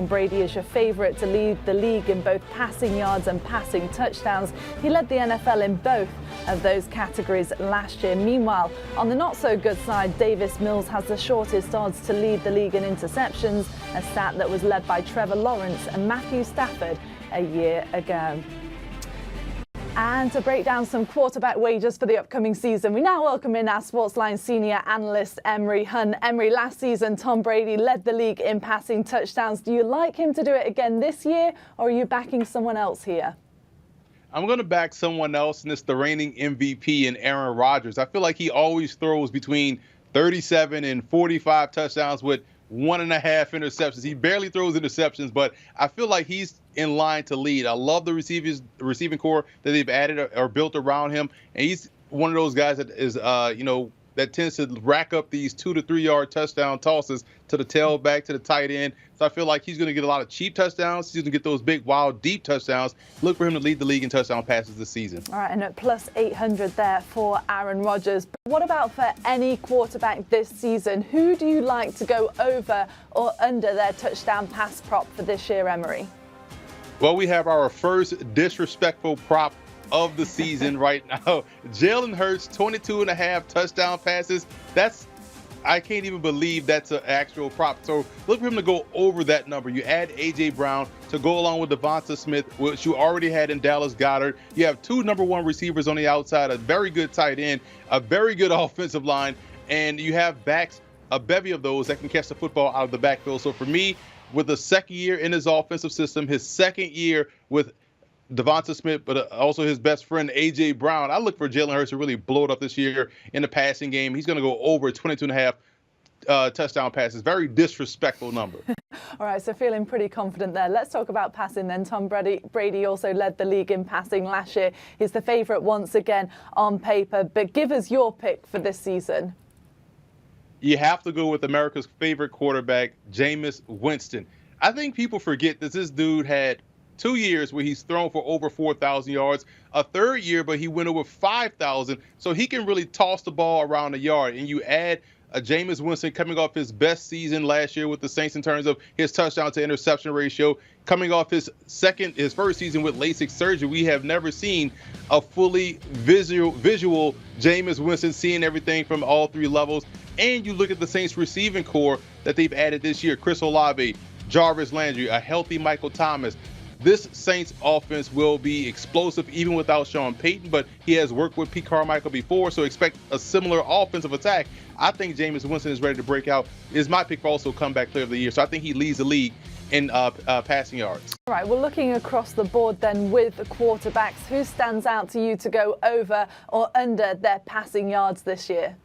Tom Brady is your favorite to lead the league in both passing yards and passing touchdowns. He led the NFL in both of those categories last year. Meanwhile, on the not-so-good side, Davis Mills has the shortest odds to lead the league in interceptions, a stat that was led by Trevor Lawrence and Matthew Stafford a year ago. And to break down some quarterback wagers for the upcoming season, we now welcome in our Sportsline senior analyst, Emory Hunt. Emory, last season, Tom Brady led the league in passing touchdowns. Do you like him to do it again this year, or are you backing someone else here? I'm going to back someone else, and it's the reigning MVP in Aaron Rodgers. I feel like he always throws between 37 and 45 touchdowns with 1.5 interceptions. He barely throws interceptions, but I feel like he's in line to lead. I love the receiving core that they've added or built around him, and he's one of those guys that is, that tends to rack up these 2 to 3 yard touchdown tosses to the tailback, to the tight end. So I feel like he's going to get a lot of cheap touchdowns. He's going to get those big, wild, deep touchdowns. Look for him to lead the league in touchdown passes this season. All right, and at plus 800 there for Aaron Rodgers. But what about for any quarterback this season? Who do you like to go over or under their touchdown pass prop for this year, Emory? Well, we have our first disrespectful prop of the season right now. Jalen Hurts, 22.5 touchdown passes. I can't even believe that's an actual prop. So look for him to go over that number. You add A.J. Brown to go along with Devonta Smith, which you already had in Dallas Goedert. You have 2 number 1 receivers on the outside, a very good tight end, a very good offensive line, and you have backs, a bevy of those that can catch the football out of the backfield. So for me, with the second year in his offensive system, his second year with Devonta Smith, but also his best friend, A.J. Brown, I look for Jalen Hurts to really blow it up this year in the passing game. He's going to go over 22.5 touchdown passes. Very disrespectful number. All right, so feeling pretty confident there. Let's talk about passing then. Tom Brady also led the league in passing last year. He's the favourite once again on paper, but give us your pick for this season. You have to go with America's favorite quarterback, Jameis Winston. I think people forget that this dude had 2 years where he's thrown for over 4,000 yards, a third year, but he went over 5,000. So he can really toss the ball around the yard. And you add a Jameis Winston coming off his best season last year with the Saints in terms of his touchdown to interception ratio, coming off his first season with LASIK surgery. We have never seen a fully visual Jameis Winston, seeing everything from all 3 levels. And you look at the Saints receiving core that they've added this year: Chris Olave, Jarvis Landry, a healthy Michael Thomas. This Saints offense will be explosive even without Sean Payton, but he has worked with Pete Carmichael before, so expect a similar offensive attack. I think Jameis Winston is ready to break out. Is my pick for also comeback player of the year, so I think he leads the league in passing yards. All right, well, looking across the board then with the quarterbacks, who stands out to you to go over or under their passing yards this year?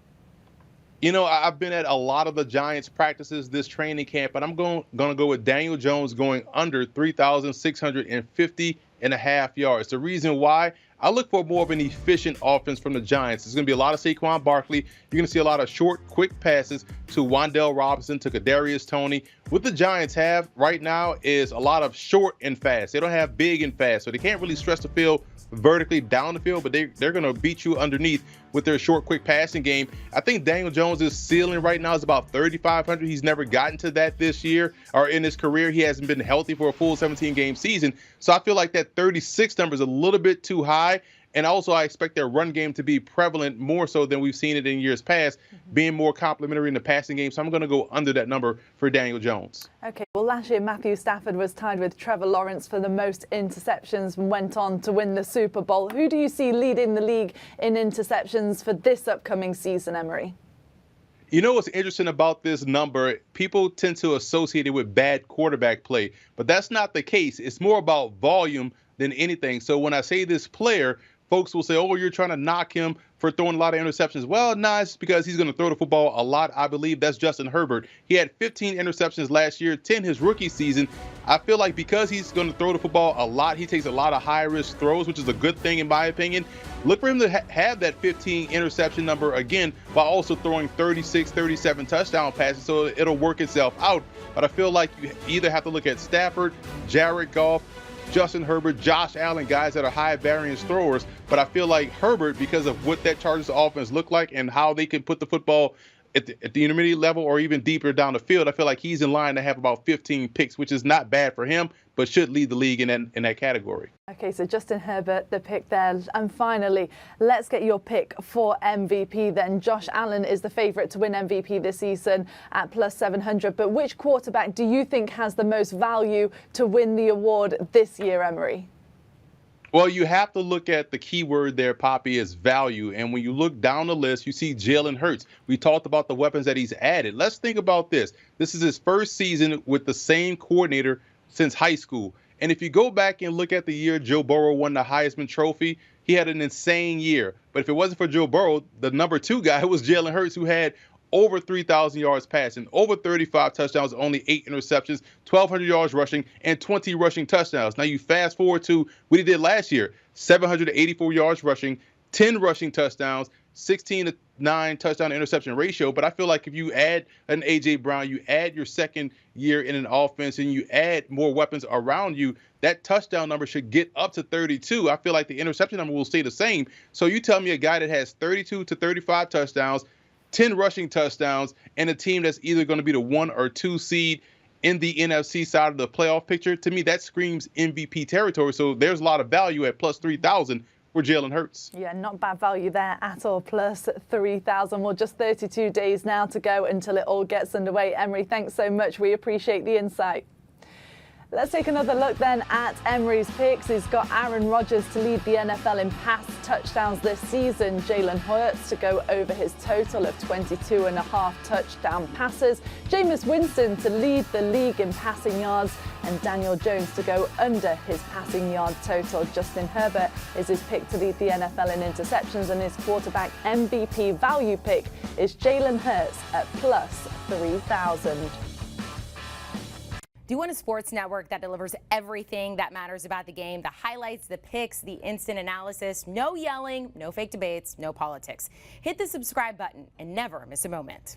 You know, I've been at a lot of the Giants practices this training camp, and I'm going to go with Daniel Jones going under 3,650.5 yards. The reason why, I look for more of an efficient offense from the Giants. There's going to be a lot of Saquon Barkley. You're going to see a lot of short, quick passes to Wan'Dale Robinson, to Kadarius Toney. What the Giants have right now is a lot of short and fast. They don't have big and fast, so they can't really stretch the field vertically down the field, but they're going to beat you underneath with their short, quick passing game. I think Daniel Jones' ceiling right now is about 3,500. He's never gotten to that this year or in his career. He hasn't been healthy for a full 17-game season. So I feel like that 36 number is a little bit too high. And also, I expect their run game to be prevalent more so than we've seen it in years past, being more complimentary in the passing game. So I'm going to go under that number for Daniel Jones. Okay, well, last year, Matthew Stafford was tied with Trevor Lawrence for the most interceptions and went on to win the Super Bowl. Who do you see leading the league in interceptions for this upcoming season, Emory? You know what's interesting about this number? People tend to associate it with bad quarterback play, but that's not the case. It's more about volume than anything. So when I say this player, folks will say, oh, you're trying to knock him for throwing a lot of interceptions. Well, no, it's because he's going to throw the football a lot. I believe that's Justin Herbert. He had 15 interceptions last year, 10 his rookie season. I feel like because he's going to throw the football a lot, he takes a lot of high-risk throws, which is a good thing in my opinion. Look for him to have that 15 interception number again while also throwing 36, 37 touchdown passes, so it'll work itself out. But I feel like you either have to look at Stafford, Jared Goff, Justin Herbert, Josh Allen, guys that are high variance throwers. But I feel like Herbert, because of what that Chargers offense look like and how they can put the football at the intermediate level or even deeper down the field, I feel like he's in line to have about 15 picks, which is not bad for him, but should lead the league in that category. Okay, so Justin Herbert, the pick there. And finally, let's get your pick for MVP then. Josh Allen is the favourite to win MVP this season at plus 700. But which quarterback do you think has the most value to win the award this year, Emory? Well, you have to look at the key word there, Poppy, is value. And when you look down the list, you see Jalen Hurts. We talked about the weapons that he's added. Let's think about this. This is his first season with the same coordinator since high school. And if you go back and look at the year Joe Burrow won the Heisman Trophy, he had an insane year. But if it wasn't for Joe Burrow, the number 2 guy was Jalen Hurts, who had over 3,000 yards passing, over 35 touchdowns, only 8 interceptions, 1,200 yards rushing, and 20 rushing touchdowns. Now you fast forward to what he did last year, 784 yards rushing, 10 rushing touchdowns, 16-9 touchdown to interception ratio. But I feel like if you add an A.J. Brown, you add your second year in an offense, and you add more weapons around you, that touchdown number should get up to 32. I feel like the interception number will stay the same. So you tell me a guy that has 32 to 35 touchdowns, 10 rushing touchdowns, and a team that's either going to be the 1 or 2 seed in the NFC side of the playoff picture, to me, that screams MVP territory. So there's a lot of value at plus 3,000 for Jalen Hurts. Yeah, not bad value there at all, plus 3,000. Well, just 32 days now to go until it all gets underway. Emory, thanks so much. We appreciate the insight. Let's take another look then at Emory's picks. He's got Aaron Rodgers to lead the NFL in pass touchdowns this season, Jalen Hurts to go over his total of 22.5 touchdown passes, Jameis Winston to lead the league in passing yards, and Daniel Jones to go under his passing yard total. Justin Herbert is his pick to lead the NFL in interceptions, and his quarterback MVP value pick is Jalen Hurts at plus 3,000. Do you want a sports network that delivers everything that matters about the game? The highlights, the picks, the instant analysis, no yelling, no fake debates, no politics. Hit the subscribe button and never miss a moment.